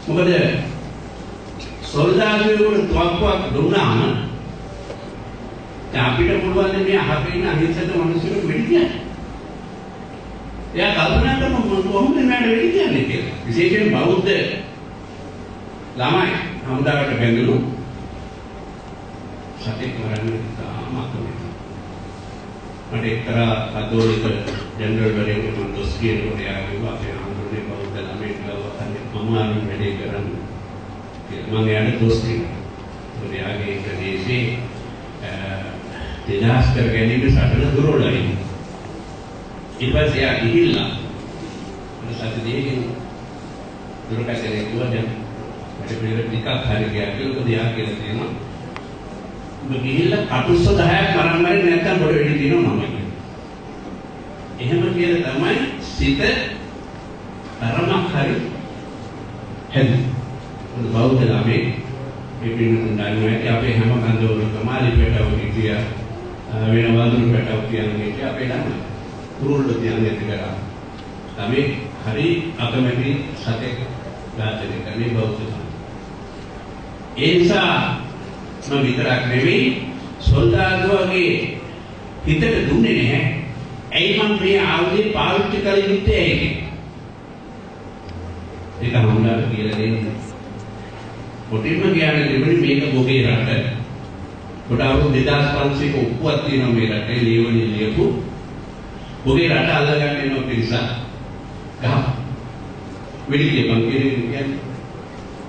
මොකද සොල්දාදුවෙකුට තුවක්කුවක් දුන්නාම දැන් අපිට පුළුවන් මේ අහපේ ඉන්න අහිංසක මිනිස්සුන්ට වෙඩි තියන්න. එයා කල්පනා කරනවා කොහොමද මට වෙඩි තියන්නේ කියලා. විශේෂයෙන් බෞද්ධ ළමයි හමුදාවට බැඳුණු සතෙක් මරන්න තාමත් මට එක්තරා කතෝලික ජෙනරල් වරයෙකුට මම දොස් කියනකොට එයා කිව්වා අපේ ආන්දෝලනේ බෞද්ධ ළමයි කියලා අහන්නේ අමාරුම වැඩේ කරන්නේ. මම එයාට දොස් කිව්වා. එයාගේ ප්‍රදේශේ දෙදාස් කර ගැනීම සටන දුරවලයි. ඊට පස්සේ එයා ගිහිල්ලා සත්‍ය දෙයකින් දුරකථනය කිව්වා දැන් මට පිළිවෙල ටිකක් හරි ගියා කියලා මොකද එයා කියලා තියෙනවා. ඔබ ගිහිල්ලා කටුස්ස 10ක් මරන්න බැරි නැත්තම් බොඩ වෙඩි දිනනවා මම කියනවා. එහෙම කියලා තමයි සිත තරමක් හරි හැදෙන්නේ. බෞද්ධ ළමයි මේ පිළිතුරු දන්නවා අපේ හැම කන්දවලකම අලිපෙටව කියා වෙන වඳුරු පැටව කියන්නේ අපේ ළමයි. කුරුල්ලෝ කියන්නේ කරා. තමයි හරි අකමැති සතෙක් ඝාතනය කරන්නේ බෞද්ධ ළමයි. ඒ නිසා මම විතරක් නෙවෙයි සොල්දාදුවගේ හිතට දුන්නේ නැහැ. ඇයි මම මේ ආයුධය පාවිච්චි කළ යුත්තේ ඇයි? ඒක හමුදාට කියලා දෙන්නේ. කොටින්ම කියන්නේ දෙවෙනි මේක බොගේ රට. කොට අවුරුදු 2500ක ඔප්පුවක් තියෙනවා මේ රටේ ලියවන්නේ ලියපු. බොගේ රට අල්ලගන්න එනවා පිරිසක්. ගහ. වෙඩි කියපන් කියන්නේ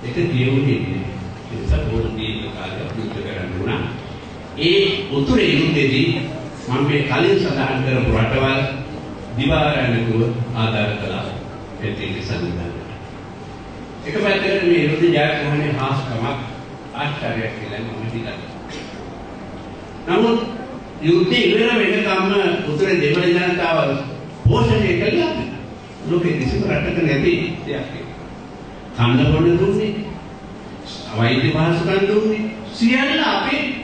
ඒක ලියවන්නේ නේ. ඒ නිසා බොහෝ දීර්ඝ කාලයක් යුද්ධ කරන්න උනා. ඒ උතුරේ යුද්ධයේදී මම මේ කලින් සඳහන් කරපු රටවල් දිවාරයන්කුව ආධාර කළා. ඒ තීරණ සංවිධානය. එක පැත්තකට මේ යුද්ධ ජයග්‍රහණයේ හාස්කමක් ආශ්චර්යයක් කියලා මම හිතනවා. නමුත් යුද්ධය ඉවර වෙනකම්ම උතුරේ දෙමළ ජනතාව පෝෂණය කළා. ලෝකෙ කිසිම රටක නැති දෙයක් ඒක. කන්න බොන්න දුන්නේ, වෛද්‍ය පහසුකම් දුන්නේ, සියල්ල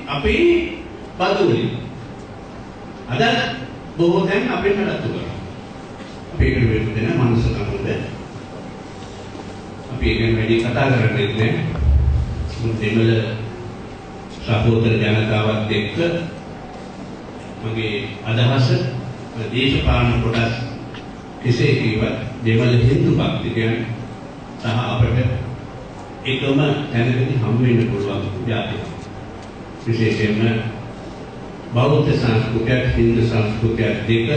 අපේ බදුවලින්. අද බොහෝ දැන් අපේ නඩත්තු කරනවා. අපේ ඒකට වෙන්නේ මනුස්සකමද? අපි ඒක වැඩි කතා කරන්නේ නැහැ. දෙමළ සහෝදර ජනතාවත් එක්ක මගේ අදහස දේශපාලන කොටස් කෙසේ කීවත් දෙමළ හින්දු භක්තිකයන් සහ අපට එකම තැනකදී හමු වෙන්න පුළුවන් ජාතිය. විශේෂයෙන්ම බෞද්ධ සංස්කෘතිය හින්දු සංස්කෘතිය දෙක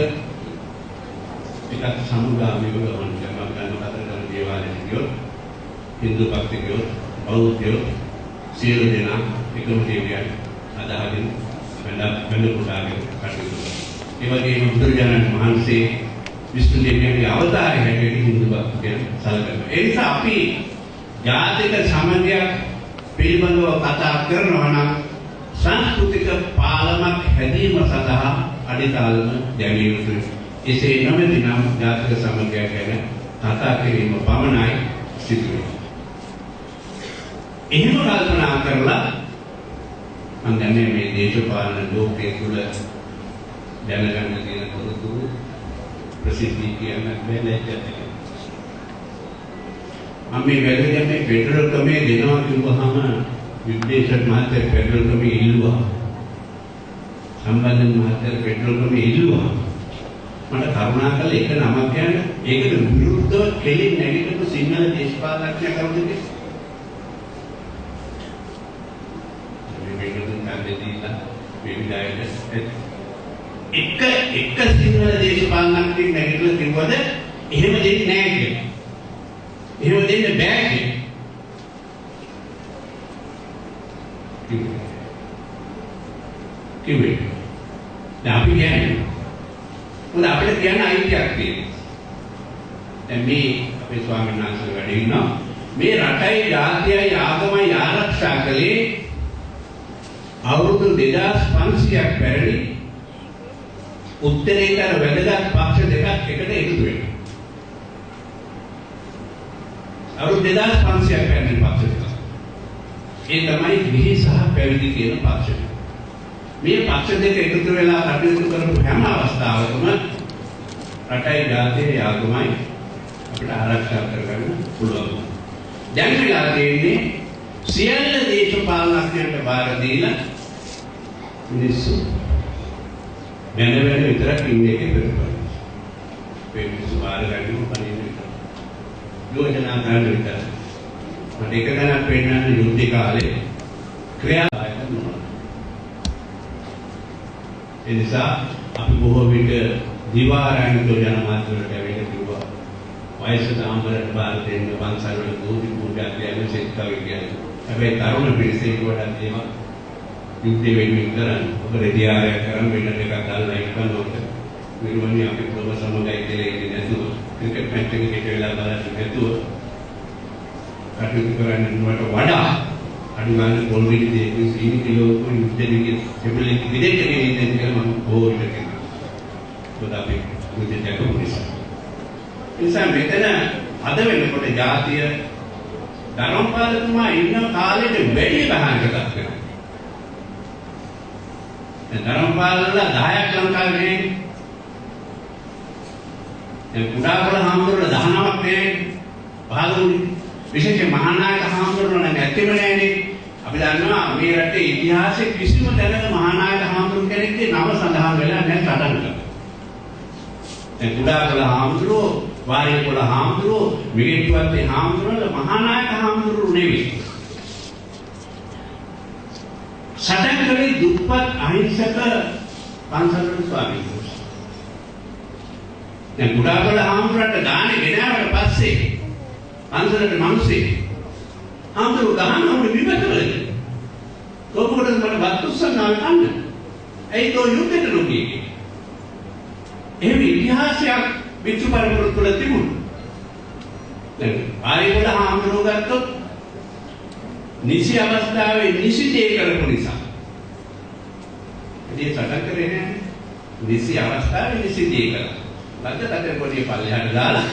එකක් සමගාමීව ගමන් කරනවා ගන්න කතර කරන දේවාලෙට ගියොත් හින්දු භක්තිකයෝ බෞද්ධයෝ සියලු දෙනා එකම දේවයන් අදහගෙන වෙන පුඩාගෙන කටයුතු කරනවා. ඒ වගේම බුදුරජාණන් වහන්සේ විෂ්ණු දේවයන්ගේ අවතාරය හැටියට හින්දු භක්තිකයන් සැලකනවා. ඒ නිසා අපි ජාතික සමගියක් පිළිබඳව කතා කරනවා නම් සංස්කෘතික පාලමක් හැදීම සඳහා අඩිතාලම දැමිය යුතුයි. එසේ නොමැතිනම් ජාතික සමගියක් ගැන කතා කිරීම පමණයි සිදු වෙන්නේ. එහෙම කල්පනා කරලා මම දැන්නේ මේ දේශපාලන ලෝකයේ තුල දැනගන්න තියෙන තොරතුරු ප්‍රසිද්ධිය කියන බැලෑජ්ජත් එක. මම මේ වැදගත් මේ ෆෙඩරල් ක්‍රමය දෙනවා කිව්වහම විදේශ මාත්‍ය ෆෙඩරල් ක්‍රමය ඉල්ලුවා. සම්බන්ධ මාත්‍ය ෆෙඩරල් ක්‍රමය ඉල්ලුවා. මට කරුණාකරලා එක නමක් කියන්න ඒකට විරුද්ධව කෙලින් නැගිටපු සිංහල දේශපාලනඥයා කවුද කියලා? එක සිංහල දේශපාලනඥයෙක් නැගිටලා කිව්වද එහෙම දෙන්නේ නැහැ කියලා. එහෙම දෙන්න බෑ කියලා. කිව්වේ. දැන් අපි කියන්නේ මොකද අපිට කියන්න අයිතියක් තියෙනවා. දැන් මේ අපේ ස්වාමීන් වහන්සේ වැඩ ඉන්නවා. මේ රටයි ජාතියයි ආගමයි ආරක්ෂා කළේ අවුරුදු 2500ක් පැරණි උත්තරීතර වැදගත් පක්ෂ දෙකක් එකට එකතු වෙනවා. අවුරුදු 2500ක් පැරණි පක්ෂ දෙකක්. ඒ තමයි ගිහි සහ පැවිදි කියන පක්ෂ දෙක. මේ පක්ෂ දෙක එකතු වෙලා කටයුතු කරපු හැම අවස්ථාවකම රටයි ජාතියයි ආගමයි අපිට ආරක්ෂා කරගන්න පුළුවන්. දැන් වෙලා තියෙන්නේ සියල්ල දේශපාලනඥයන්ට බාර දීලා මිනිස්සු වෙන විතරක් ඉන්නේ කියලා. මේ මිනිස්සු බාර ගන්න පණින්න විතර. යෝජනා කරන්න විතර. මට එක ගණන් පෙන්නන්න යුද්ධ කාලේ ක්‍රියාදායක වුණා. ඒ නිසා අපි බොහෝ විට දිවාරායනික ජනමාධ්‍යවලට ඇවිල්ලා කිව්වා වයසට ආම්බරට බාර දෙන්න පන්සල් වල දෝති පූජා කියන සෙත්කව කියන්නේ. හැබැයි තරුණ පිරිසේ වඩා ඒවා යුද්ධ වෙනුවෙන් කරන්නේ. ඔබ රෙදියාරයක් කරන් වෙන එකක් දාලා ඉන්නකොට විරුවනි අපි ප්‍රොබ සමගයි කියලා ඉන්නේ නැතුව ක්‍රිකට් මැච් එකක හිට වෙලා බලන්න නැතුව කටයුතු කරන්නට වඩා අඩු ගන්න පොල් විදි දෙකකින් සීනි කිලෝ යුද්ධ දෙකේ දෙබලෙක් විදෙට ගෙනියන්නේ කියලා මම බොහෝ විට කියනවා. ඒත් අපි යුද්ධ දෙකම නිසා. නිසා මෙතන අද වෙනකොට ජාතිය ධර්මපාලතුමා ඉන්න කාලෙට වැඩි බහනකට වෙනවා. දැන් ධර්මපාලලා 10ක් ලංකාවේ නෙන්නේ. දැන් කුඩාකල හාමුදුරුවෝ 19ක් නෙන්නේ. පහළුනේ විශේෂයෙන් මහානායක හාමුදුරුවෝ නම් ඇත්තෙම නෑනේ. අපි දන්නවා මේ රටේ ඉතිහාසයේ කිසිම තැනක මහානායක හාමුදුරුවෝ කෙනෙක්ගේ නම සඳහන් වෙලා නැහැ සටන් කරලා. දැන් කුඩාකල හාමුදුරුවෝ, වාරියකොළ හාමුදුරුවෝ, මිගෙට්ටුවත්තේ හාමුදුරුවෝ මහානායක හාමුදුරුවෝ නෙවෙයි. සටන් කරේ දුප්පත් අහිංසක පන්සලේ ස්වාමීන් වහන්සේ. දැන් කුඩාකල හාමුදුරුවන්ට දානේ ගෙනාවට පස්සේ පන්සලට මිනිස්සේ හාමුදුරුවෝ ගහන්න ඕනේ විපතවලද? කොහොමද මට වත් උස්සන්නාව කන්න? ඇයි තෝ යුද්ධෙට නොගියේ? එහෙම ඉතිහාසයක් විචු පරපුර තුළ තිබුණා. දැන් ආයෙත් හාමුදුරුවෝ ගත්තොත් නිසි අවස්ථාවේ නිසි දේ කරපු නිසා. ඉතින් සටන් කරේ නැහැ. නිසි අවස්ථාවේ නිසි දේ කළා. ලද්දකට පොඩි පල්ලෙහාට දාලා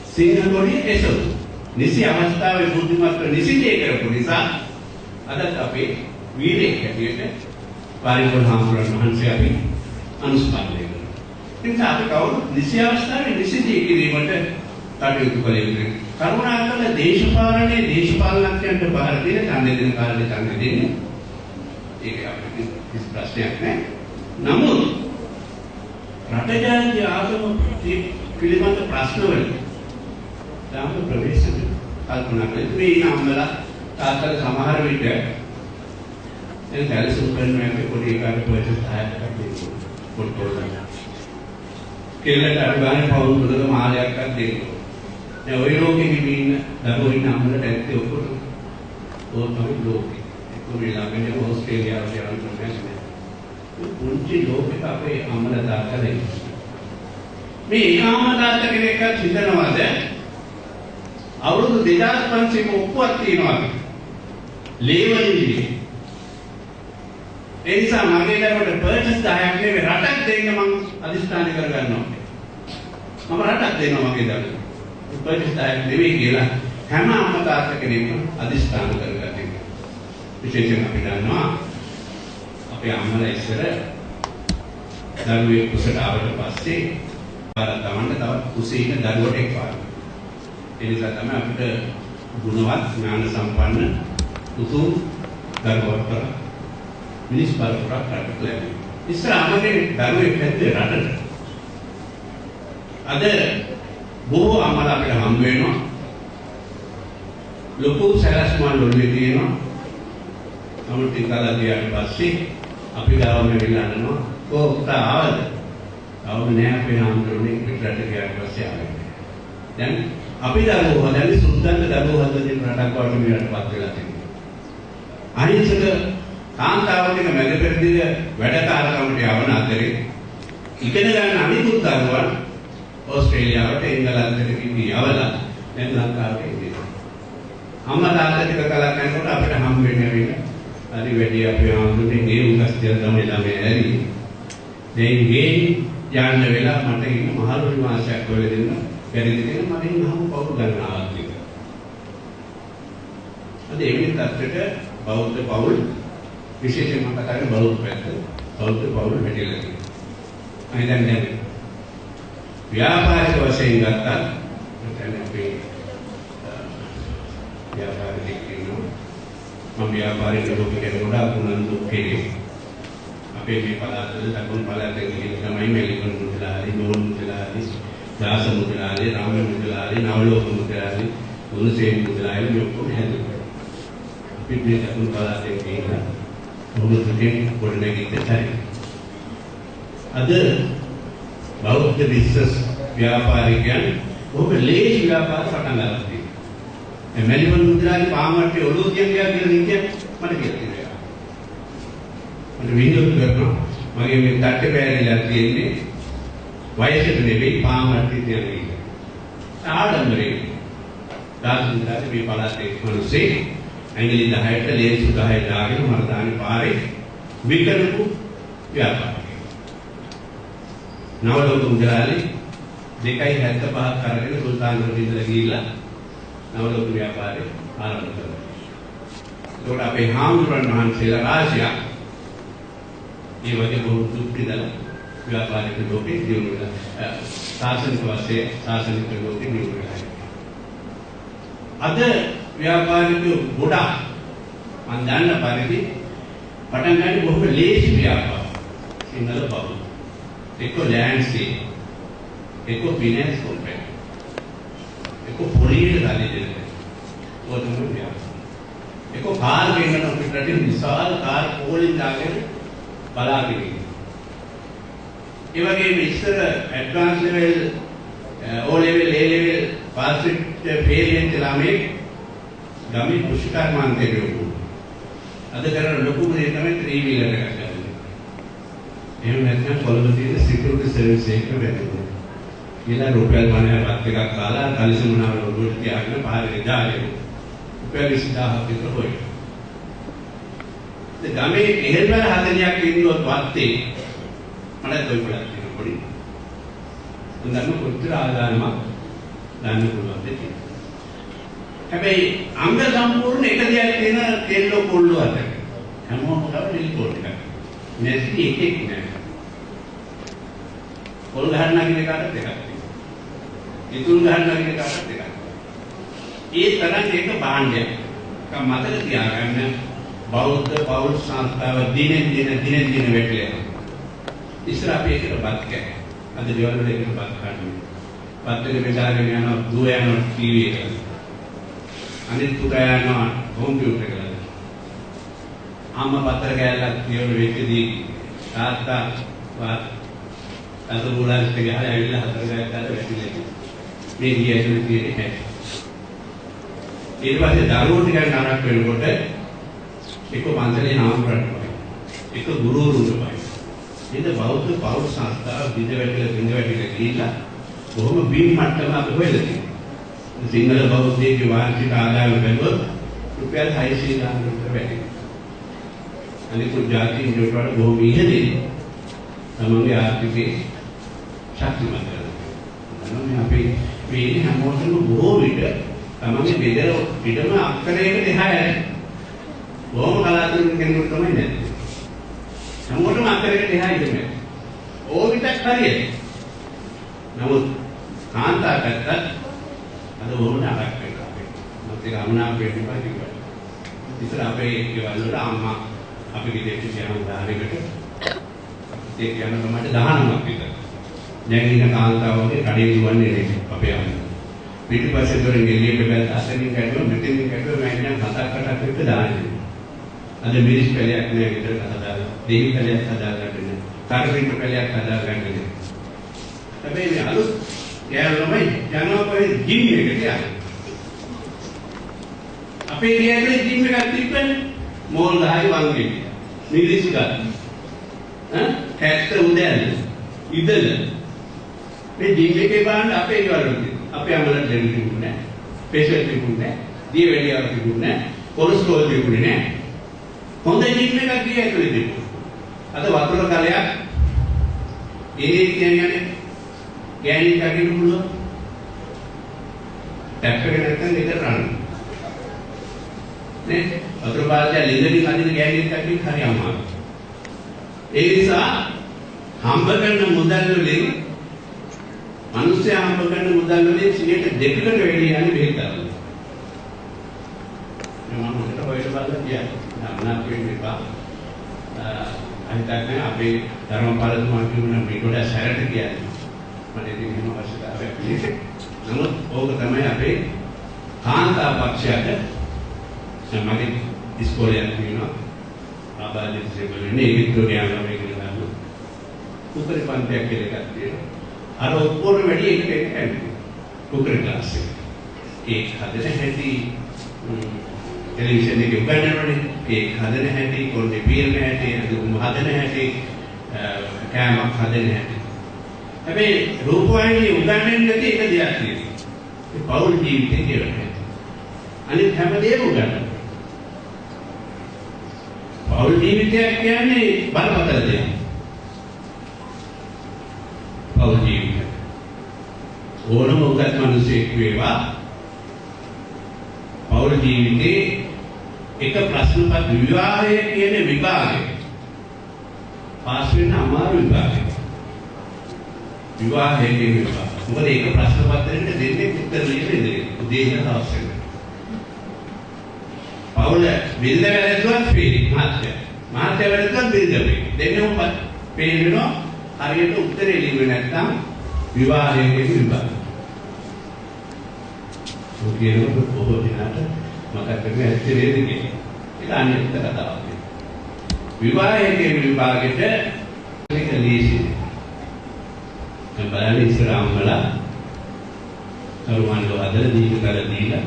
සිංහ කොඩිය එසවුවා. නිසි අවස්ථාවේ බුද්ධිමත්ව නිසි දේ කරපු නිසා අදත් අපේ වීරයෙක් හැටියට වාරියකොළ හාමුදුරුවෝ වහන්සේ අපි අනුස්මරණය කරනවා. ඉතින් අපි කවුරුත් නිසි අවස්ථාවේ නිසි දේ කිරීමට කටයුතු කළ යුතුයි. කරුණාකරලා දේශපාලනයේ දේශපාලනඥයන්ට බාර දෙන ඡන්දෙ දෙන කාලේ ඡන්දෙ දෙන්නේ. ඒක අපිට කිසි ප්‍රශ්නයක් නැහැ. නමුත් රටජාති ආගම පිළිබඳ ප්‍රශ්නවල දාම ප්‍රවේශන කල්පනා කරලා මේ නම්වල තාත්තලා සමහර විට එන දැලසුම් කරනවා අපි පොඩි එකාට පොඩි සහායයක් දෙන්න පොඩ්ඩක් කෙල්ලට අරගානේ පවුල් වලක මාලයක්වත් දෙන්න. දැන් ওই ලෝකෙ ඉන්න දරුවෝ ඉන්න අම්මලට ඇත්තේ ඔක්කොම ඕක තමයි ලෝකෙ. කොහේ ළඟදී ඕස්ට්‍රේලියාවට යන්න නැහැ. පුංචි ලෝකෙක අපේ අම්මලා තාත්තලා ඉන්නේ. මේ අම්මා තාත්තා කෙනෙක්වත් හිතනවාද අවුරුදු 2500ක ඔක්කොක් තියනවා. ලේවලින්නේ. ඒ නිසා මගේ දරුවට පර්චස් 10ක් නෙවෙයි රටක් දෙන්න මම අදිස්ථාන කරගන්නවා. මම රටක් දෙනවා මගේ දරුවට. පර්චස් 10ක් නෙවෙයි කියලා හැම අම්මා තාත්තා කෙනෙක්ම අදිස්ථාන කරගන්න. විශේෂයෙන් අපි දන්නවා අපේ අම්මලා ඉස්සර දරුවෙක් කුසට ආවට පස්සේ තමන්ට තවත් කුසේ ඉන්න දරුවට එක්පාරක්. ඒ නිසා තමයි අපිට ගුණවත් ඥාන සම්පන්න උතුම් දරුවක් කරා මිනිස් පරපුරක් රටට ලැබෙනවා. ඉස්සර අම්මගේ දරුවෙක් හැද්දේ රටට. අද බොහෝ අම්මලා අපිට හම් වෙනවා. ලොකු සැලැස්මක් ලොල්ලේ තියෙනවා. නමුත් ටිකලා ගියාට පස්සේ අපි ගාවම වෙලන්නනවා කොහොමද ආවද? අවු නෑ අපේ හාමුදුරනේ පිටරට ගියාට පස්සේ ආවේ. දැන් අපි දරුවෝ හදන්නේ සුද්ධන්ත දරුවෝ හදන්නේ රටක් වගේ මෙරටපත් වෙලා තියෙනවා. අහිංසක කාන්තාවන්ගේ මැද පෙරදිග වැඩකාරකමට යවන අතරේ ඉගෙන ගන්න අනිකුත් දරුවන් ඕස්ට්‍රේලියාවට එංගලන්තයට ගිහින් යවලා දැන් ලංකාවට එන්නේ. අම්මා තාත්තා ටික කලක් යනකොට අපිට හම් වෙන්නේ හරි වැඩි අපේ ආන්දරේ ගේ උගස්තිය තමයි ළමයි ඇරි. දැන් ගේ යන්න වෙලා මට ඉන්න මහලු විමාසයක් වෙල දෙන්න බැරිද කියලා මම ඉන්නම පවු ගන්නවා කියලා. අද එවැනි තත්ත්වයක බෞද්ධ පවුල් විශේෂයෙන්ම කතා කරන්නේ බෞද්ධ පැත්ත බෞද්ධ පවුල් හැටියට තියෙනවා. අයින් දැන් ව්‍යාපාරික වශයෙන් ගත්තා දැන් අපේ ව්‍යාපාරිකයෙක් ඉන්නවා. මම ව්‍යාපාරික ලෝකෙට ගොඩාක් උනන්දු කෙනෙක්. අපේ මේ පළාතේ දකුණු පළාතේ ගිහින් තමයි මෙලිකන් මුදලාලි, නෝන් මුදලාලි, දාස මුදලාලි, රාම මුදලාලි, නවලෝක මුදලාලි, ගුණසේන මුදලාලි මේ ඔක්කොම හැදුවා. අපි මේ දකුණු පළාතේ ගිහින් මොකද දෙන්නේ ගොඩනැගිච්චයි. අද බෞද්ධ බිස්නස් ව්‍යාපාරිකයන් ඔබ ලේසි ව්‍යාපාර පටන් ගන්නවා. මේ මෙලිකන් මුදලාලි පාමට්ටි ඔලුව කියන්නේ මට කියලා. මට වීඩියෝ කරනවා මගේ මේ තට්ටේ පෑරිලා තියෙන්නේ වයසට නෙවෙයි පාමට්ටි කියන්නේ. ආඩම්බරේ. දාර්ශනිකයන් මේ පළාතේ මිනිස්සේ ඇඟිලි 10ට ලේසු 10 දාගෙන මරදානේ පාරේ විකරපු ව්‍යාපාරය. නවලෝක මුදලාලි 2.75ක් අරගෙන සුල්තාන්පුර ඉඳලා ගිහිල්ලා නවලෝක ව්‍යාපාරය ආරම්භ කළා. ඒකට අපේ හාමුදුරන් වහන්සේලා රාශියක් ये वजह बहुत दुख की दल व्यापारिक लोगे जीवन शासन वास्ते शासनिक लोगे जीवन अद व्यापारिक बुढ़ा अंदान परिधि पटन गाड़ी बहुत लेस व्यापार सिंगल बाबू एको लैंड से एको फाइनेंस कंपनी एको फोरियर गाड़ी दे रहे वो दोनों व्यापार एको कार केंद्र में विशाल कार पोलिंग जाके බලාගෙන ඒ වගේම ඉස්සර advance level O level A level pass with fail වෙන ළමයි ගමේ කුෂිකර්මාන්තයට යොමු. අද කරන ලොකුම දේ තමයි 3 wheeler එකක් ගන්න. එහෙම නැත්නම් කොළඹ තියෙන සිකියුරිටි සර්විස් එකක වැටෙනවා. ඊළඟ රුපියල් 50ක් එකක් කාලා කලිසමුණාවල ඔළුවට තියාගෙන පාරේ දාගෙන රුපියල් 20000ක් විතර හොයන. ගමේ එහෙල්වල හදනියක් ඉන්නවත් වත්තේ මට කොයිපලක් තියෙන පොඩි. උන්දන්න කොච්චර ආදානමක් ගන්න පුළුවන්ද කියලා. හැබැයි අංග සම්පූර්ණ එක දෙයක් තියෙන කෙල්ලෝ කොල්ලෝ අතර. හැමෝම ගාව රිපෝට් එකක්. නැති එකෙක් නෑ. කොල් ගහන්න කියන කාටත් එකක් තියෙනවා. ඉතුරු ගහන්න කියන කාටත් එකක්. ඒ තරම් එක භාණ්ඩයක්. මතක තියාගන්න බෞද්ධ පෞල් සංස්ථාව දිනෙන් දින වැටලෙනවා. ඉස්සර අපි ඒකට බත් කෑ. අද දේවල් වල ඒකට බත් කන්නේ. බත් එක බෙදාගෙන යනවා දුව යනවා ටීවී එකට. අනිත් පුතා යනවා කම්පියුටර් එකට. අම්මා පතර කෑල්ලක් තියන වෙච්චදී තාත්තා වත් අද බුලාස්ට ගහලා ඇවිල්ලා හතර ගායකට වැටිලා. මේ ගිය ඇතුලේ තියෙන හැටි. ඊට පස්සේ දරුවෝ ටිකක් නරක වෙනකොට एक पांचले नाम रखवाई एक गुरु रूपवाई ये बौद्ध पौर संस्था बिंदवैटिले गीला बहुम बीम मट्टम अब होयलती सिंगल बौद्ध के वार्षिक आदाय बेंगल रुपया 250 लाख रुपये बैठे अनेक कुछ जाति जोटवाड़ बहुम इहदे तमंगे आर्थिक शक्ति मात्र में यहाँ पे हमोटन बहु विट तमंगे बेदर विट में अक्करे के दिखाया है බොහොම කලාතුරකින් කෙනෙකුට තමයි නැත්තේ. හැමෝටම අක්කරයකට එහා ඉන්නේ. ඕවිතක් හරියට. නමුත් කාන්තා පැත්තත් අද බොහොම නරක වෙනවා. මොකද ඒක අමනාප වෙන්න බෑ. ඉතින් අපේ ගෙවල් වල අම්මා අපි ගෙදරට යන උදාහරණයකට ඒ කියන තමයි 19ක් විතර. දැන් ඉන්න කාන්තාවගේ කඩේ දුවන්නේ නේ අපේ අම්මා. පිටිපස්සේ දොරෙන් එළියට බැලලා අතකින් කැඩුවා මෙතෙන් කැඩුවා මම දැන් 7-8ක් විතර දාන්නේ. අද මිරිස් පැලයක් නෑ විතර හදාගන්න. දෙහි පැලයක් හදාගන්න. කාර්පෙන්ටර් පැලයක් හදාගන්න. හැබැයි මේ අලුත් යාළුවමයි යනවා කොහෙද ජිම් එකට යන්නේ. අපේ ගියනේ ජිම් එකක් තිබ්බනේ. මෝල් ගහයි වංගෙ. මිරිස් ගන්න. කැස්ත උදැල්ල. ඉදල. මේ ජිම් එකේ බලන්න අපේ ගෙවල් අපේ අමලට දෙන්න තිබුණේ නෑ. ප්‍රෙෂර් තිබුණේ නෑ. දිය වැඩියක් තිබුණේ නෑ. කොලෙස්ටරෝල් තිබුණේ නෑ. හොඳ ජීම් එකක් ගිය ඇතුලේ තිබුණා. අද වතුර කලයක් ඒ කියන්නේ ගෑණි කටින් පුළුවන්. ටැප් එක නැත්නම් ඒක රන්. නේ වතුර පාලකයා ලිඳින් අදින ගෑණි කටින් හරි අමාරුයි. ඒ නිසා හම්බ කරන මුදල් වලින් මිනිස්සු හම්බ කරන මුදල් වලින් 2%කට වැඩි යන්නේ බෙහෙත් අරගෙන. මම හොඳට හොයලා බලලා කියන්නේ අමනාප වෙන්න එපා අනිත් අපේ ධර්මපාලතුමා කියුණා මේක වඩා සැරට කියන්නේ මට ඉතින් එහෙම අවශ්‍යතාවයක් නැහැ නමුත් ඕක තමයි අපේ කාන්තා පක්ෂයට මගේ ඉස්කෝලේ යන කෙනා ආබාධිත සෙබළනේ වික්ටෝරියා ළමයි කියලා ගන්න. උපරි පන්තියක් කියලා එකක් තියෙනවා. අර ඔක්කොම වැඩි එකට එන්නේ. උපරි ක්ලාස් එක. ඒක හදන හැටි ටෙලිවිෂන් එකේ උගන්වනවනේ. ඒක හදන හැටි, කොණ්ඩේ පිරන හැටි, අඳුම් හදන හැටි, කෑමක් හදන හැටි. හැබැයි රූපවාහිනියේ උගන්වන්නේ නැති එක දෙයක් තියෙනවා. ඒ පෞල් ජීවිතේ කියලා. අනිත් හැමදේම උගන්වනවා. පෞල් ජීවිතයක් කියන්නේ බලපතල දෙයක්. පෞල් ජීවිතය. ඕනම උගත් මිනිසෙක් වේවා පෞල් ජීවිතේ එක ප්‍රශ්න පත් විවාහය කියන විභාගය පාස් වෙන්න අමාරු විභාගයක්. විවාහය කියන විභාගය. මොකද ඒක ප්‍රශ්න පත්‍රෙට දෙන්නේ උත්තර ලියලා දෙන්න අවශ්‍ය නැහැ. පෞල බිරිඳ වැරද්දුවත් පේන්නේ මහත්ය වැරද්දුවත් බිරිඳ පේන්නේ දෙන්නම පේනවා හරියට උත්තරේ ලියුවේ නැත්නම් විවාහයේ විභාගය. ඔකේනොත් බොහෝ දිනකට මතක වෙන්නේ ඇත්තේ නේද කියලා. ඒක අනිත් කතාවක්. විවාහයේ විභාගෙට මේක ලීසි. දැන් බලන්න ඉස්සරහමලා කරුණාන්ව හදලා දීකල දීලා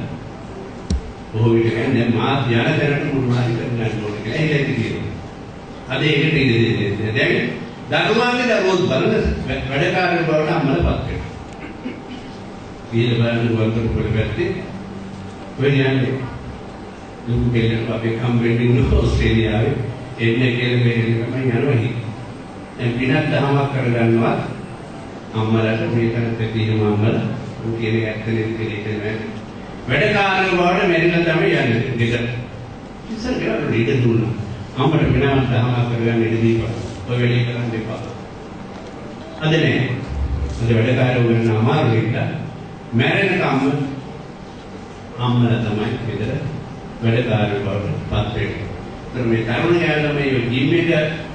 බොහෝ විට කියන්නේ මා ධ්‍යාන කරන්න මොනවාරි කරන්න ඕනේ කියලා ඒකයි කියනවා. අද ඒකට ඉඳ දෙන්නේ. දැන් දරුවාගේ දරුවෝ බලන වැඩකාරය බවට අම්මලපත් වෙනවා. ඊළ බලන වන්දන පොළ පැත්තේ ඔය යන්නේ දුක දෙන්න අපේ කම්බෙන්ඩින් ඕස්ට්‍රේලියාවේ එන්නේ කියලා මෙහෙම තමයි යනවා හි. දැන් පිනක් දහමක් කරගන්නවා අම්මලාට මේකට තියෙනවා අම්මලා උන් කියන ඇත්තනේ කියලා වැඩකාරය බවට මෙරිලා තමයි යන්නේ දෙක. ඉතින් ගියා රීඩ දුන්නා. අම්මට පිනක් දහමක් කරගන්න ඉඩ දීපන්. ඔය වැඩේ කරන්න එපා. අද නෑ. අද වැඩකාරය වෙන අමාරු වෙන්න මැරෙනකම් අම්මලා තමයි විතර වැඩකාරය බවට පත් වෙන්නේ. ඒතර මේ තරුණ යාළුවා මේ ජීම් එක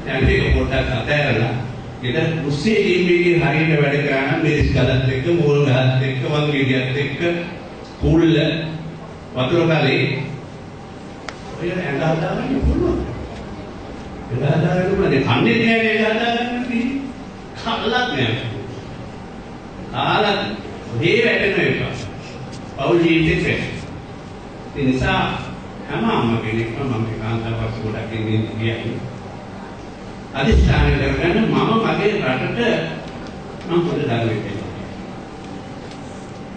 යන්නේ පොඩ්ඩක් අතහැරලා ඊට උස්සේ ජීම් එකේ හරියට වැඩ කරා නම් මේ ස්කලත් එක්ක මූල ගහත් එක්ක වංගෙඩියත් එක්ක කුල්ල වතුර කාලේ ඔය ඇඟ හදාගන්න පුළුවන්. ඇඟ හදාගන්න මොකද කන්නේ කියන්නේ ඇඟ හදාගන්න කිව්වේ කල්ලක් නෑ. ආලත් මේ වැටෙන එක. පෞල් ජීවිතේ ඒ නිසා හැම අම්ම කෙනෙක්ම මම කාන්තාවක් ගොඩක් ඉන්නේ කියයි. අදිස්ථාන කරගෙන මම මගේ රටට මම හොඳ දරුවෙක් වෙනවා.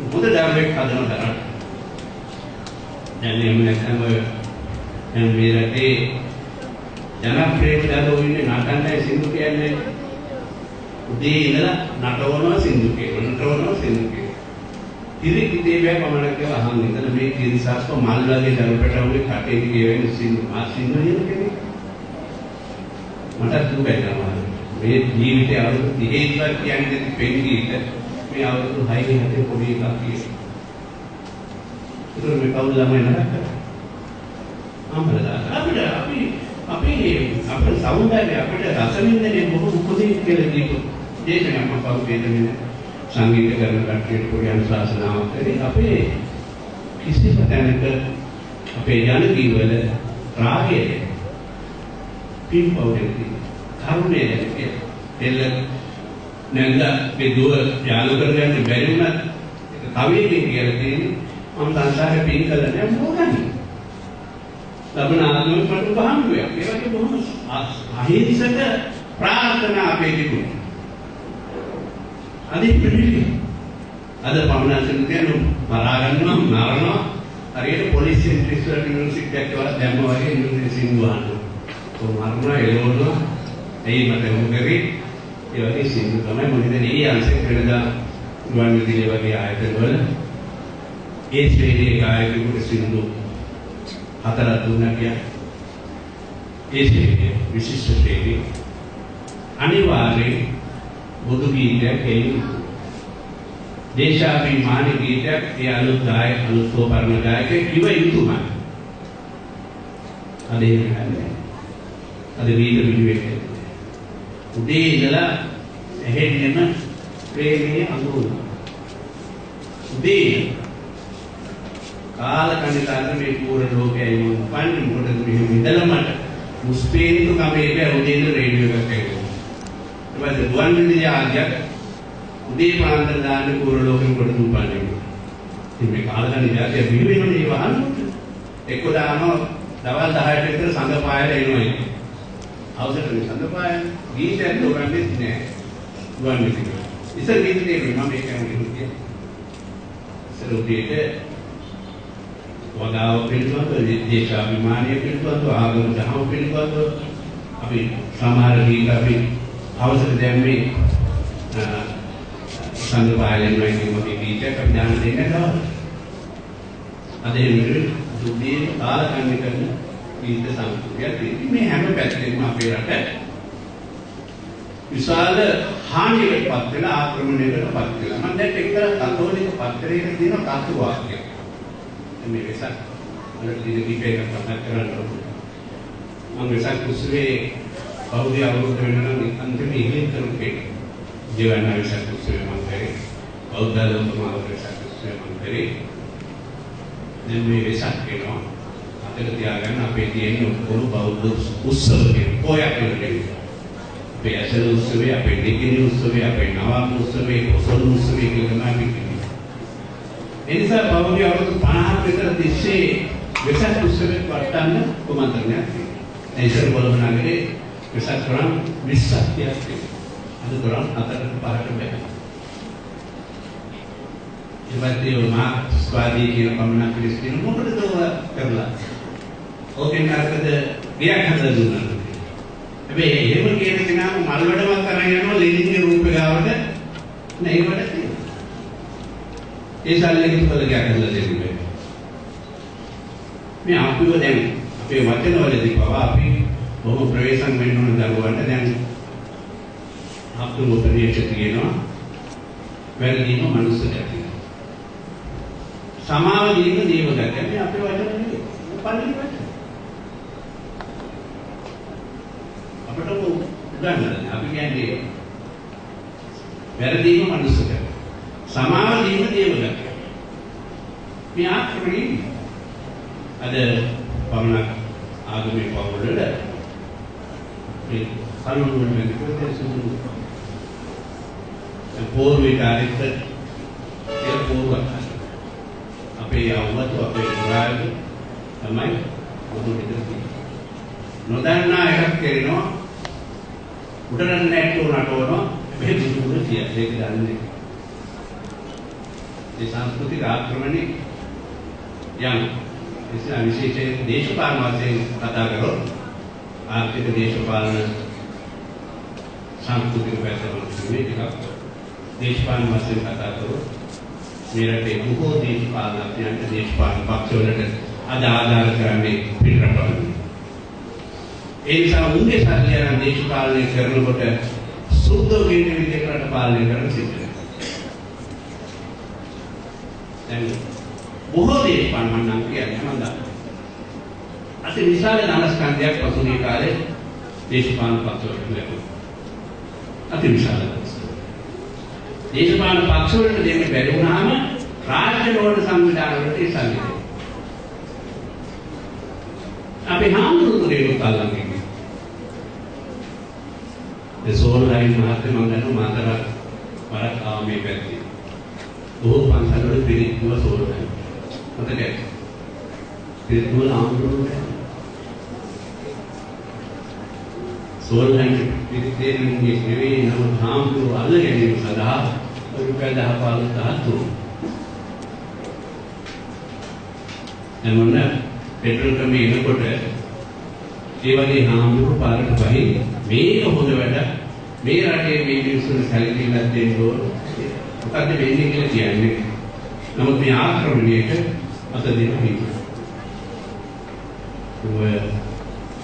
හොඳ දරුවෙක් හදන තරම්. දැන් මේ නැත්නම් ඔය මේ රටේ ජනප්‍රිය දරුවෝ ඉන්නේ නටන්නේ සින්දු කියන්නේ උදේ ඉඳලා නටවනවා සින්දු කියනවා සින්දු කියනවා. ඉතින් ඉතේ බෑ පමණක් කියලා අහන් ඉඳලා මේ කිරිසස්ව මල් වගේ දරුවට උනේ කටේ කියවෙන සින්දු සින්දු කියන කෙනෙක්. මට දුකයි තමයි. මේ ජීවිතය අවුරුදු 30 ඉඳලා කියන්නේ පෙන්ගීට මේ අවුරුදු 6 7 පොඩි එකක් කියනවා. ඒක මේ කවුද ළමයි නරක කරන්නේ? අම්මලා අපේ සමුදායේ අපිට රස විඳින්නේ බොහෝ උපදෙස් කියලා දීපු දේශනා මම පෞද්ගලික සංගීත කරන කට්ටියට පොඩි ශාසනාවක් කරේ අපේ කිසිම තැනක අපේ ජන ජීවල රාගය පින්පවුලේ කරුණේ එල්ල නැන්දා මේ දුව යාළු කරගන්න බැරි වුණත් කවියකින් කියලා තියෙන්නේ මම සංසාරේ පින් කළා නෑ මොකක්ද ලබන ආත්මෙ පටු බහම්බුයක් ඒ වගේ බොහොම අහිංසක ප්‍රාර්ථනා අපේ තිබුණා. අද පිළිලි අද පමණක් කියන මරා ගන්නවා මරනවා හරියට පොලිසියෙන් ත්‍රිස්වර යුනිවර්සිටි එකක් වල දැම්ම වගේ යුනිවර්සිටි සිංහවන්න. මරනවා එළවනවා එයි මට උගරේ ඒ වගේ සිංහු තමයි මොකද මේ අංශෙ වෙනදා ගුවන් විදුලිය වගේ ආයතන වල ඒ ශ්‍රේණියේ කාර්යකරු සිංහු හතරක් දුන්නා කියන්නේ ඒ ශ්‍රේණිය විශිෂ්ට ශ්‍රේණිය අනිවාර්යෙන් බුදු ගීතයක් එයි දේශාභිමානී ගීතයක් ඒ අලුත් ගායක අලුත් සෝපර්ණ ගායකයෙක් කිව යුතුමයි අද එහෙම නැහැ. අද වීද පිළිවෙල. උදේ ඉඳලා ඇහෙන්නම ප්‍රේමයේ අඳුරන. උදේ කාලකන්නිකාර මේ පූර්ණ ලෝකයේ මම පන්නේ මොකටද මෙහෙම ඉඳලා මට මුස්පේන්තු කමේක උදේ ඉඳලා රේඩියෝ එකක් ඇහුවා. ඊට පස්සේ ගුවන් විදුලි ආදියක් උදේ පාන්දර දාන්නේ පූර්ණ ලෝකෙම කොට දුපන්නේ. ඉතින් මේ කාලකන්නිකාරය බිහි වෙනනේ ඒ වහන්න. එක්ක දානවා දවල් 10ට විතර සඳ පායලා එනවා. අවසරනේ සඳ පාය ගීතයක් තෝරන්නේ නැහැ. ගුවන් විදුලි. ඉතින් ගීතේ මම මේක කියන්නේ. සරුපීට වගාව පිළිබඳව දේශාභිමානය පිළිබඳව ආගම දහම පිළිබඳව අපි සමහර ගීත අපි අවසර දැම්මේ සංගපාලයෙන් වගේ ගීතයක් අපි දාන දෙන්නේ නැහැ. අද මේ දුන්නේ කාලකන්ණි කරන ගීත සංස්කෘතිය මේ හැම පැත්තෙම අපේ රට විශාල හානියකටපත් වෙලා ආක්‍රමණයකටපත් වෙලා. මම දැන් එක්තරා කතෝලික පත්‍රයක තියෙන කතු වාක්‍යයක්. මේ වෙසක් වල තියෙන දීපේක කතා කරනවා. මම වෙසක් උත්සවයේ බෞද්ධ අවුරුද්ද වෙනවා නම් අන්තිමේ ඉහිලි කරුකේ. ජීවන වෙසක් උත්සවයේ මම කරේ. බෞද්ධ ලෝකමාව වෙසක් උත්සවයේ මම කරේ. දැන් මේ වෙසක් වෙනවා. අතට තියාගන්න අපේ තියෙන ඔක්කොම බෞද්ධ උත්සවයේ පොයක් වෙනවා. අපේ ඇසළ උත්සවය, අපේ දෙකිනි උත්සවය, අපේ නවම් උත්සවය, පොසොන් උත්සවය කියලා අපි කියනවා. ඒ නිසා බෞද්ධ අවුරුදු 50ක් විතර තිස්සේ වෙසක් උත්සවයක් වටන්න කුමන්ත්‍රණයක් තියෙනවා. ඒ ඉතින් බලමනාගේ වෙසක් කරන් 20ක් තියෙනවා. අද කරන් 4ට 5ට බැහැ. ඉතින් මා ස්වාදී කියන කමනා ක්‍රිස්තියානි මොකටද කරලා? ඕකෙන් අරකද ගියක් හදලා දුන්නා. හැබැයි එහෙම කියන කෙනාම මල් වැඩමක් කරන් යනවා ලෙනින්ගේ රූපේ ගාවට නෑ ඒ වැඩ තියෙනවා. ඒ සල්ලි කිව්වද ගියක් හදලා දෙන්නේ. මේ අපිව දැන් අපේ වචනවලදී පවා අපි බොහොම ප්‍රවේශම් වෙන්න ඕන දරුවන්ට දැන් අපේ උපදේශ තියෙනවා වැරදීම මනුස්ස ගැතිය. සමාව දීම දේව ගැතිය. මේ අපේ වචන නෙවෙයි. පල්ලි වචන. අපිට උගන්වන්නේ අපි කියන්නේ වැරදීම මනුස්ස ගැතිය. සමාව දීම දේව ගැතිය. මේ ආක්‍රමණය අද පමණක් ආගමික පවුල් වල මේ කරුණු වලින් විකෘති සුදු පෝර්විකාරිත ඒ පෝර්වක අපේ යවතු අපේ පුරායක තමයි මොකද කියන්නේ නොදන්නා එකක් කරනවා උඩරන් නැට්ටෝ නටවනවා මේ දුරු කියලා ඒක දන්නේ ඒ සංස්කෘතික ආක්‍රමණය යන ඉතින් විශේෂයෙන් දේශපාලන වශයෙන් කතා කරොත් ආර්ථික දේශපාලන සංස්කෘතික පැත්තවල මේ ටිකක් දේශපාලන වශයෙන් කතා කරොත් මේ රටේ බොහෝ දේශපාලනඥයන්ට දේශපාලන පක්ෂවලට අද ආධාර කරන්නේ පිටරටවල. ඒ නිසා උන්ගේ සත්‍යයන් දේශපාලනය කරනකොට සුද්ධ වෙන විදිහට පාලනය කරන්න සිද්ධ වෙනවා. දැන් බොහෝ දේශපාලන මන්නම් කියන්නේ මම දන්නවා. අති විශාල ධනස්කන්ධයක් පසුගිය කාලේ දේශපාලන පක්ෂවලට ලැබුණා. අති විශාල දේශපාලන පක්ෂවලට දෙන්න බැරි වුණාම රාජ්‍ය නෝට සංවිධාන වලට ඒ සල්ලි දෙනවා. අපි හාමුදුරුවෝ කල්ලන් ඉන්නේ. ඒ සෝල්ලයින් මහත්මයා මම දන්නවා මාතර වරක් ආව මේ පැත්තේ. බොහෝ පන්සල් වල පිළිතුව සෝල්ලයින්. මතකයි. පිළිතුව හාමුදුරුවෝ සෝල්ලයින් පිළිතේන්නේ නෙවෙයි නම හාමුදුරුවෝ අල්ල ගැනීම සඳහා රුපියල් 10-15 එමොන්න පෙට්‍රල් කමේ එනකොට ඒ වගේ හාමුදුරුවෝ පාරට බහින් මේක හොඳ වැඩ මේ රටේ මේ මිනිස්සුන්ට සැලකිලිමත් දෙන්න ඕන මොකද්ද වෙන්නේ කියලා කියන්නේ. නමුත් මේ ආක්‍රමණයට අත දෙන්න හිතුවා. ඔය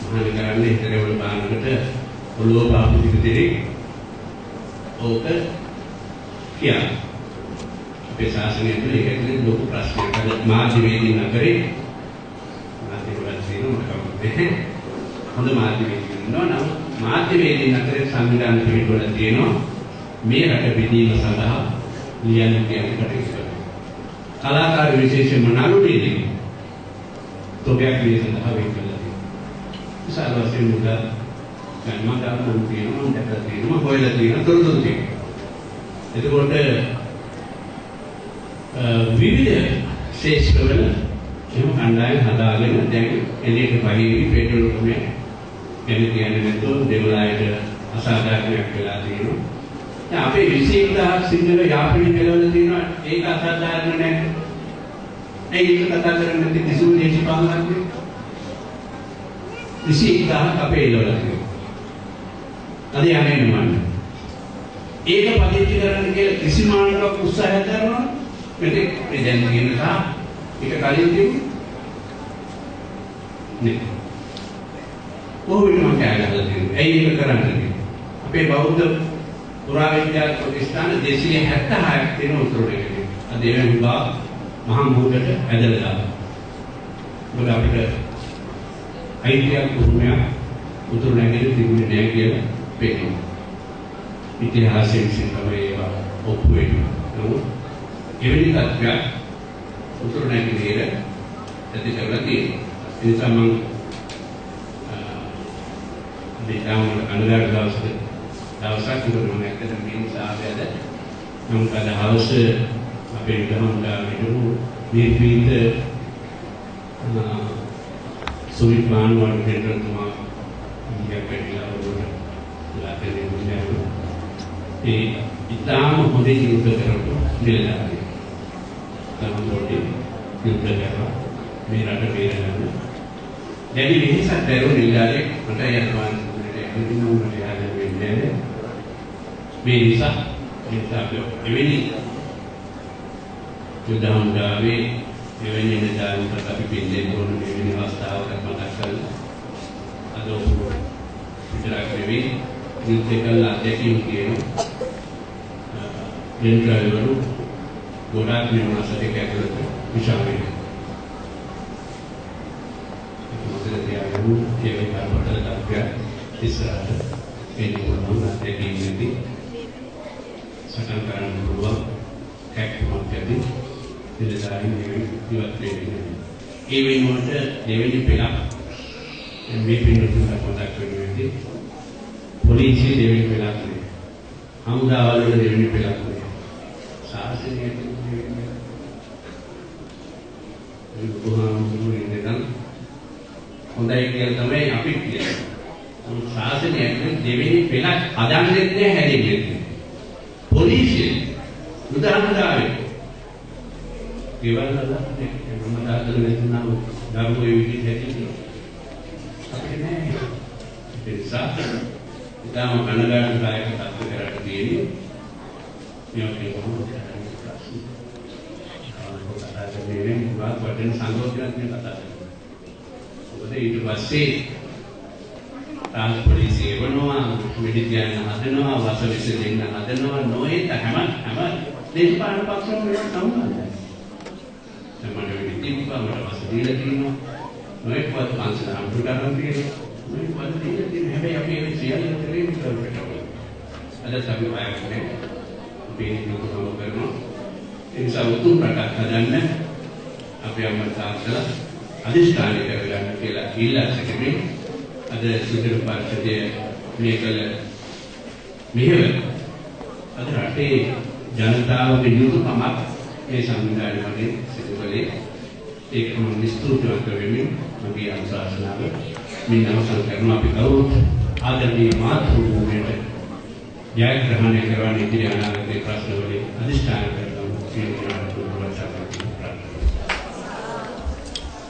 මහාන කරන්නේ ඉතරවල බානකට ඔළුව පාපු දිගටදී ඕක කියන්නේ. අපේ ශාසනය තුළ ඒක ඇතුලේ ලොකු ප්‍රශ්නයක්. අද මාධ්‍යවේදීන් අතරේ මාධ්‍යවල තියෙන මොකක්ද නැහැ. හොඳ මාධ්‍යවේදීන් ඉන්නවා. නමුත් මාධ්‍යවේදීන් අතරේ සංවිධාන පිළිවෙල තියෙනවා. මේ රට බෙදීම සඳහා ලියන්න කියන කටයුතු කරනවා. කලාකාර විශේෂයෙන්ම නළුවේදී තොගයක් මේ සඳහා වෙන් කළා තියෙනවා. විශාල වශයෙන් මුදල් ගන්නවා ගන්න තියෙනවා දැකලා තියෙනවා හොයලා තියෙනවා තොරතුරු තියෙනවා. එතකොට විවිධ ශේෂ්ඨවල එහෙම කණ්ඩායම් හදාගෙන දැන් එළියට පහිවි පෙට්‍රල් කමේ එන්නේ කියන්නේ නැතුව දෙවලායට අසාධාරණයක් වෙලා තියෙනවා. දැන් අපේ 21000 සිංහල යාපනයේ මෙලවල තියෙනවා ඒක අසාධාරණ නැහැ. ඒක කතා කරන්නේ නැති කිසිම දේශපාලනයක් 21000 අපේ එළවල තියෙනවා. අද යන්නේ නමන්නේ. ඒක පදිංචි කරන්න කියලා කිසිම ආණ්ඩුවක් උත්සාහයක් කරනවා මෙතෙක් මේ දැන් කියන තා ඒක කලින් තිබුණේ නේ. කොහොමද මම කියන්නේ? ඇයි ඒක කරන්නේ? අපේ බෞද්ධ පුරාවිද්‍යා ප්‍රතිෂ්ඨාන 276ක් තියෙන උතුරේ. අද ඒ විභාග මහා මුහුදට ඇදලා දානවා. මොකද අපිට අයිතියක් උරුමයක් උතුරු නැගෙනහිර තිබුණේ නැහැ කියලා පේනවා. ඉතිහාසයෙන් තමයි ඒවා ඔප්පු වෙන්නේ. නමුත් එවැනි තත්ත්වයක් උතුරු නැගෙනහිර ඇති කරලා තියෙනවා. ඒ නිසා මම දෙතාවම අනුගාර දවසක දවසක් උදේ මම ඇත්තටම මේ සාහයද මම කද හවස අපේ ගමන්ලා විදුරු දීපීත සුවිත් මානවන දෙන්නුමා ඉයකෙලා වුණා ලාතේ මුන්නේ ඒ ඉතාම හොඳින් යුද්ධ කරපු නිලධාරියෙක්. තමන්ගේ යුද්ධ කරලා මේ රට බේරගන්න. දැඩි වෙහසක් දරුවෝ නිලධාරියෙක් මට යනවා මුලින්ම යාළුවෝ වෙන්නේ. මේ නිසා එවැනි යුද්ධහමුදාවේ එවැනි නිලධාරීන්ට අපි පිළිදෙන්න ඕන මෙවැනි අවස්ථාවක මතක් කරලා අද විතරක් නෙවෙයි යුද්ධ කළා දෙකකින් කියනවා. ජෙනරල්වරු ගොඩාක් මේ මාසෙක ඇතුළත විශාල වෙනවා. මොකද තියාගමු ඒ කාර්යවල තත්ත්වය ඉස්සරහට එන්නේ කොහොමද දෙකීමේදී සටන් කරන්න පුළුවන් කැක්කමක් ඇති ඉලදාරින් ඉවත් වෙන්නේ. ඒ වෙනුවට දෙවෙනි පෙළක් මේ පින්නතුන්ට මතක් වෙන්නේ පොලිසිය දෙවෙනි පෙළක් නේ. හමුදාවල දෙවෙනි පෙළක් නේ. සාසනයේ හොඳයි කියලා තමයි අපි කියන්නේ. ශාසනය දෙවෙනි පෙළක් හදන්නේ නැහැ හැදෙන්නේ. පොලිසිය උදාහරණයක් ඒවල මම තාත්තල වෙන්නා දරුවෝ විදිහට හැදෙන්නේ. අපිට නෑ. ඒ නිසා ඉතාලම කනගාටුදායක තත්ත්වයකට තියෙන්නේ. මේ කොහොමද කරන්නේ? වාක් වටින සංගෝචනයක් නේ කතා කරන්නේ. මොකද ඊට පස්සේ පොලිසිය වනවා මෙඩිසියන් හදනවා වසවිස දෙන්න හදනවා නොයේ හැම දේශපාලන පක්ෂවල තමයි. සමහර වෙලෙදි මට වස දීලා තියෙනවා නොයේ පොත් පන්සල අම්පුටරන් තියෙනවා නොයේ පොත් දීලා තියෙනවා හැබැයි අපි ඒ සියල්ල කරේ කරලා අද අපි වයන්නේ මේ නිකුත්ම කරනවා ඒ නිසා උතුම් රටක් හදන්න අපි අම්මා තාත්තලා අධිෂ්ඨාන කරගන්න කියලා ඉල්ලා සිටින්නේ. අද සුදුරු පරිශ්‍රයේ මේකල මෙහෙම අද රටේ ජනතාවගේ යුතුයකමක් මේ සංවිධානය වගේ සිදු කළේ. ඒක මම විස්තෘතව කරමින් මගේ අනුශාසනාව මේ අවසන් කරනවා. අපි කවුරුත් ආදරණීය මාතෘ භූමියට ජයග්‍රහණය කරවන ඉදිරි අනාගතයේ ප්‍රශ්න වලින් අධිෂ්ඨාන කරගමු.